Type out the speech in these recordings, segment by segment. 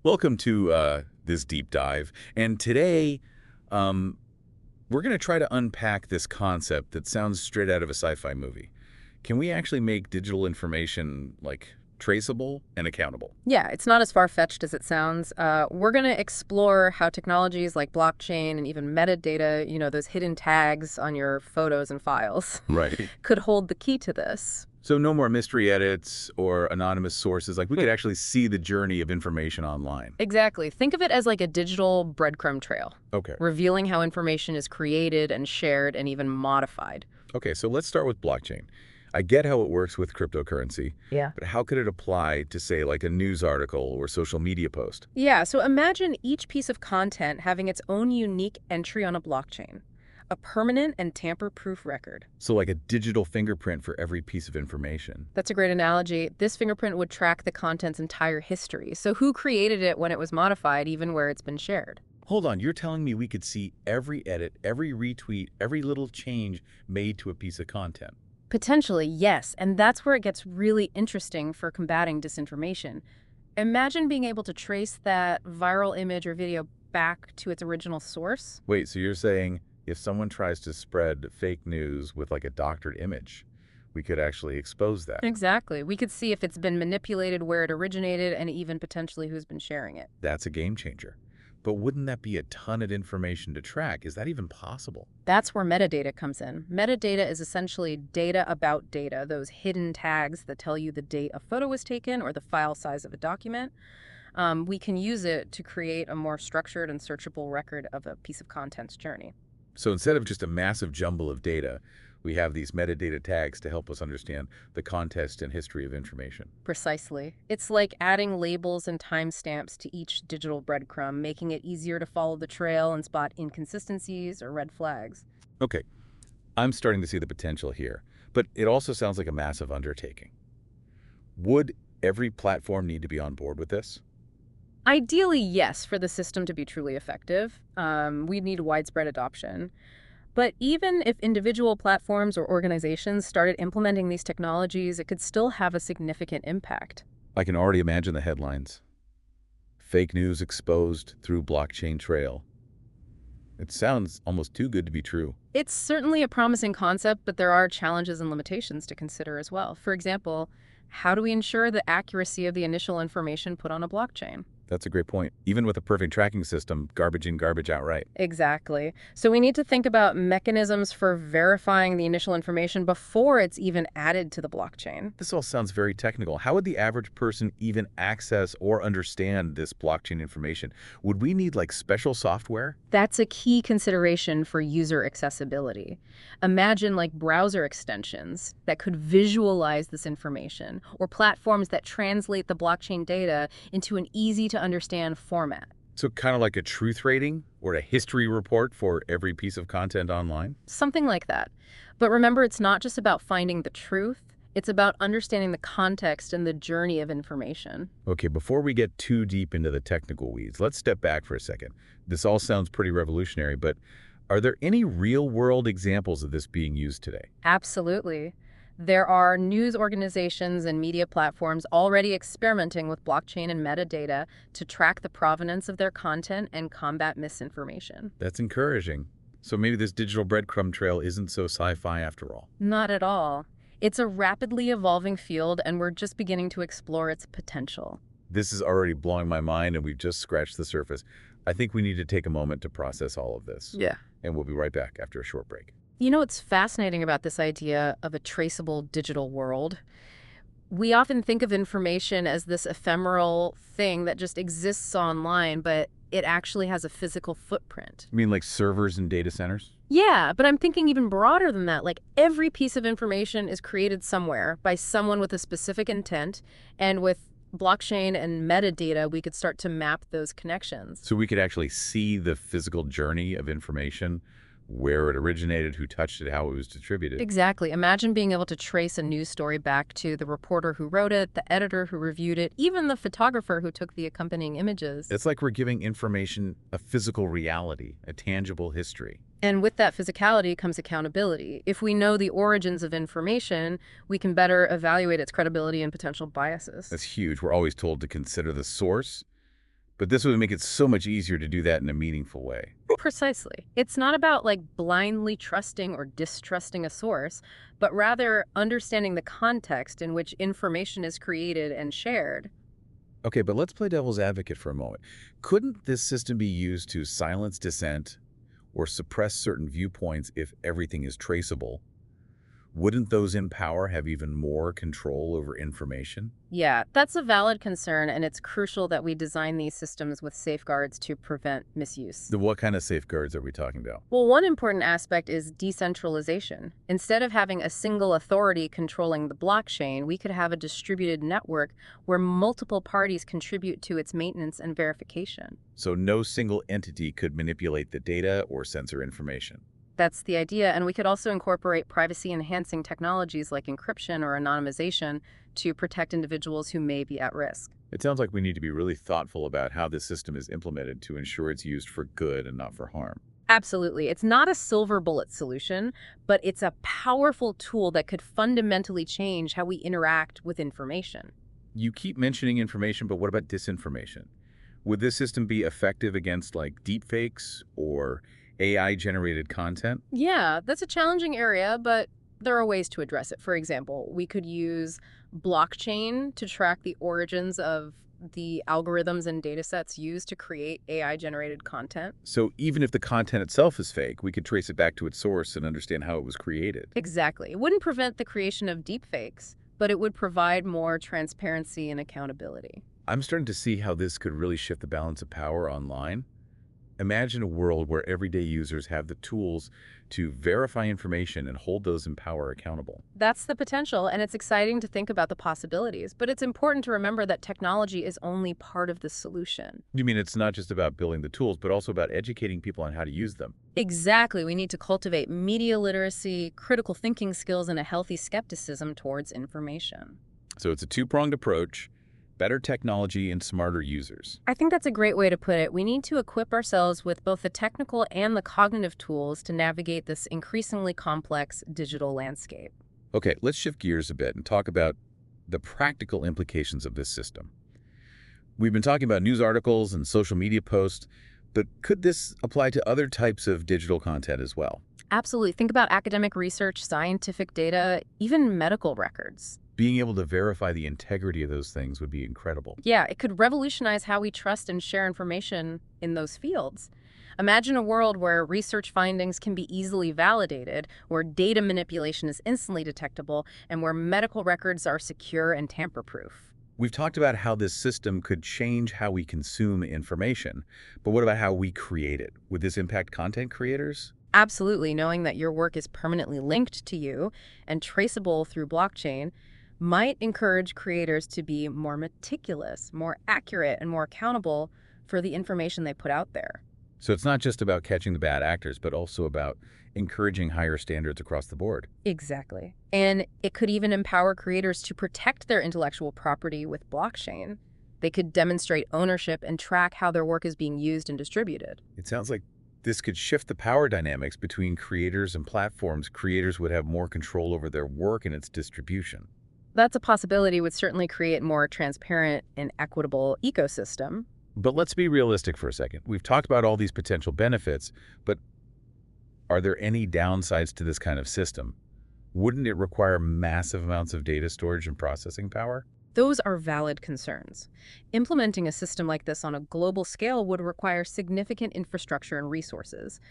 Welcome to this deep dive. And today, um, we're going to try to unpack this concept that sounds straight out of a sci-fi movie. Can we actually make digital information, like, traceable and accountable? Yeah, it's not as far-fetched as it sounds. We're going to explore how technologies like blockchain and even metadata, those hidden tags on your photos and files, Right. could hold the key to this. So no more mystery edits or anonymous sources. Like, we could actually see the journey of information online. Exactly. Think of it as like a digital breadcrumb trail, Okay. revealing how information is created and shared and even modified. Okay, so let's start with blockchain. I get how it works with cryptocurrency, Yeah. but how could it apply to, say, like a news article or social media post? Yeah, so imagine each piece of content having its own unique entry on a blockchain, a permanent and tamper-proof record. So like a digital fingerprint for every piece of information. That's a great analogy. This fingerprint would track the content's entire history. So who created it when it was modified, even where it's been shared? Hold on, you're telling me we could see every edit, every retweet, every little change made to a piece of content? Potentially, yes. And that's where it gets really interesting for combating disinformation. Imagine being able to trace that viral image or video back to its original source. Wait, so you're saying if someone tries to spread fake news with like a doctored image, we could actually expose that? Exactly. We could see if it's been manipulated, where it originated, and even potentially who's been sharing it. That's a game changer. But wouldn't that be a ton of information to track? Is that even possible? That's where metadata comes in. Metadata is essentially data about data, those hidden tags that tell you the date a photo was taken or the file size of a document. We can use it to create a more structured and searchable record of a piece of content's journey. So instead of just a massive jumble of data, we have these metadata tags to help us understand the context and history of information. Precisely. It's like adding labels and timestamps to each digital breadcrumb, making it easier to follow the trail and spot inconsistencies or red flags. Okay, I'm starting to see the potential here, but it also sounds like a massive undertaking. Would every platform need to be on board with this? Ideally, yes, for the system to be truly effective. We need widespread adoption. But even if individual platforms or organizations started implementing these technologies, it could still have a significant impact. I can already imagine the headlines. Fake news exposed through blockchain trail. It sounds almost too good to be true. It's certainly a promising concept, but there are challenges and limitations to consider as well. For example, how do we ensure the accuracy of the initial information put on a blockchain? That's a great point. Even with a perfect tracking system, garbage in, garbage out, right? Exactly. So we need to think about mechanisms for verifying the initial information before it's even added to the blockchain. This all sounds very technical. How would the average person even access or understand this blockchain information? Would we need like special software? That's a key consideration for user accessibility. Imagine like browser extensions that could visualize this information, or platforms that translate the blockchain data into an easy to understand format. So kind of like a truth rating or a history report for every piece of content online? Something like that. But remember, it's not just about finding the truth. It's about understanding the context and the journey of information. Okay, before we get too deep into the technical weeds, let's step back for a second. This all sounds pretty revolutionary, but are there any real-world examples of this being used today? Absolutely. There are news organizations and media platforms already experimenting with blockchain and metadata to track the provenance of their content and combat misinformation. That's encouraging. So maybe this digital breadcrumb trail isn't so sci-fi after all. Not at all. It's a rapidly evolving field, and we're just beginning to explore its potential. This is already blowing my mind, and we've just scratched the surface. I think we need to take a moment to process all of this. Yeah. And we'll be right back after a short break. You know what's fascinating about this idea of a traceable digital world? We often think of information as this ephemeral thing that just exists online, but it actually has a physical footprint. You mean like servers and data centers? Yeah, but I'm thinking even broader than that. Like every piece of information is created somewhere by someone with a specific intent, and with blockchain and metadata, we could start to map those connections. So we could actually see the physical journey of information, where it originated, who touched it, how it was distributed. Exactly. Imagine being able to trace a news story back to the reporter who wrote it, the editor who reviewed it, even the photographer who took the accompanying images. It's like we're giving information a physical reality, a tangible history. And with that physicality comes accountability. If we know the origins of information, we can better evaluate its credibility and potential biases. That's huge. We're always told to consider the source, But this would make it so much easier to do that in a meaningful way. Precisely. It's not about like blindly trusting or distrusting a source, but rather understanding the context in which information is created and shared. Okay, but let's play devil's advocate for a moment. Couldn't this system be used to silence dissent or suppress certain viewpoints if everything is traceable? Wouldn't those in power have even more control over information? Yeah, that's a valid concern, and it's crucial that we design these systems with safeguards to prevent misuse. What kind of safeguards are we talking about? Well, one important aspect is decentralization. Instead of having a single authority controlling the blockchain, we could have a distributed network where multiple parties contribute to its maintenance and verification. So no single entity could manipulate the data or censor information. That's the idea, and we could also incorporate privacy-enhancing technologies like encryption or anonymization to protect individuals who may be at risk. It sounds like we need to be really thoughtful about how this system is implemented to ensure it's used for good and not for harm. Absolutely. It's not a silver bullet solution, but it's a powerful tool that could fundamentally change how we interact with information. You keep mentioning information, but what about disinformation? Would this system be effective against like deepfakes or AI-generated content? Yeah, that's a challenging area, but there are ways to address it. For example, we could use blockchain to track the origins of the algorithms and data sets used to create AI-generated content. So even if the content itself is fake, we could trace it back to its source and understand how it was created. Exactly. It wouldn't prevent the creation of deepfakes, but it would provide more transparency and accountability. I'm starting to see how this could really shift the balance of power online. Imagine a world where everyday users have the tools to verify information and hold those in power accountable. That's the potential, and it's exciting to think about the possibilities, but it's important to remember that technology is only part of the solution. You mean it's not just about building the tools, but also about educating people on how to use them? Exactly. We need to cultivate media literacy, critical thinking skills, and a healthy skepticism towards information. So it's a two-pronged approach: better technology and smarter users. I think that's a great way to put it. We need to equip ourselves with both the technical and the cognitive tools to navigate this increasingly complex digital landscape. Okay, let's shift gears a bit and talk about the practical implications of this system. We've been talking about news articles and social media posts, but could this apply to other types of digital content as well? Absolutely. Think about academic research, scientific data, even medical records. Being able to verify the integrity of those things would be incredible. Yeah, it could revolutionize how we trust and share information in those fields. Imagine a world where research findings can be easily validated, where data manipulation is instantly detectable, and where medical records are secure and tamper-proof. We've talked about how this system could change how we consume information, but what about how we create it? Would this impact content creators? Absolutely, knowing that your work is permanently linked to you and traceable through blockchain might encourage creators to be more meticulous, more accurate, and more accountable for the information they put out there. So it's not just about catching the bad actors, but also about encouraging higher standards across the board. Exactly. And it could even empower creators to protect their intellectual property with blockchain. They could demonstrate ownership and track how their work is being used and distributed. It sounds like this could shift the power dynamics between creators and platforms. Creators would have more control over their work and its distribution. That's a possibility. Would certainly create more transparent and equitable ecosystem. But let's be realistic for a second. We've talked about all these potential benefits, but are there any downsides to this kind of system? Wouldn't it require massive amounts of data storage and processing power? Those are valid concerns. Implementing a system like this on a global scale would require significant infrastructure and resources.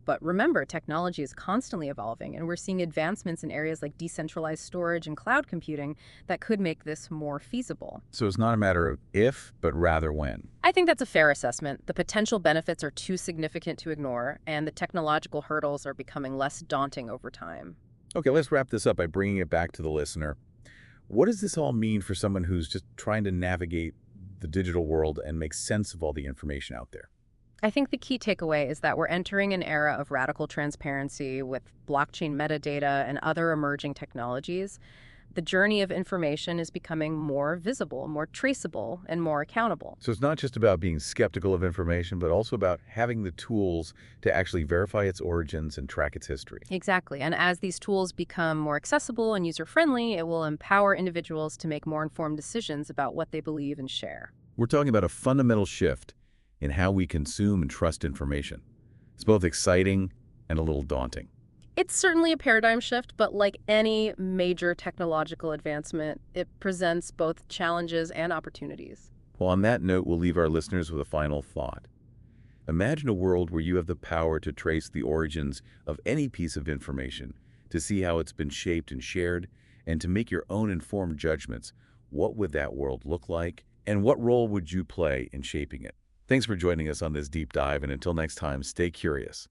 But remember, technology is constantly evolving, and we're seeing advancements in areas like decentralized storage and cloud computing that could make this more feasible. So it's not a matter of if, but rather when. I think that's a fair assessment. The potential benefits are too significant to ignore, and the technological hurdles are becoming less daunting over time. Okay, let's wrap this up by bringing it back to the listener. What does this all mean for someone who's just trying to navigate the digital world and make sense of all the information out there? I think the key takeaway is that we're entering an era of radical transparency with blockchain metadata and other emerging technologies. The journey of information is becoming more visible, more traceable, and more accountable. So it's not just about being skeptical of information, but also about having the tools to actually verify its origins and track its history. Exactly. And as these tools become more accessible and user-friendly, it will empower individuals to make more informed decisions about what they believe and share. We're talking about a fundamental shift in how we consume and trust information. It's both exciting and a little daunting. It's certainly a paradigm shift, but like any major technological advancement, it presents both challenges and opportunities. Well, on that note, we'll leave our listeners with a final thought. Imagine a world where you have the power to trace the origins of any piece of information, to see how it's been shaped and shared, and to make your own informed judgments. What would that world look like, and what role would you play in shaping it? Thanks for joining us on this deep dive, and until next time, stay curious.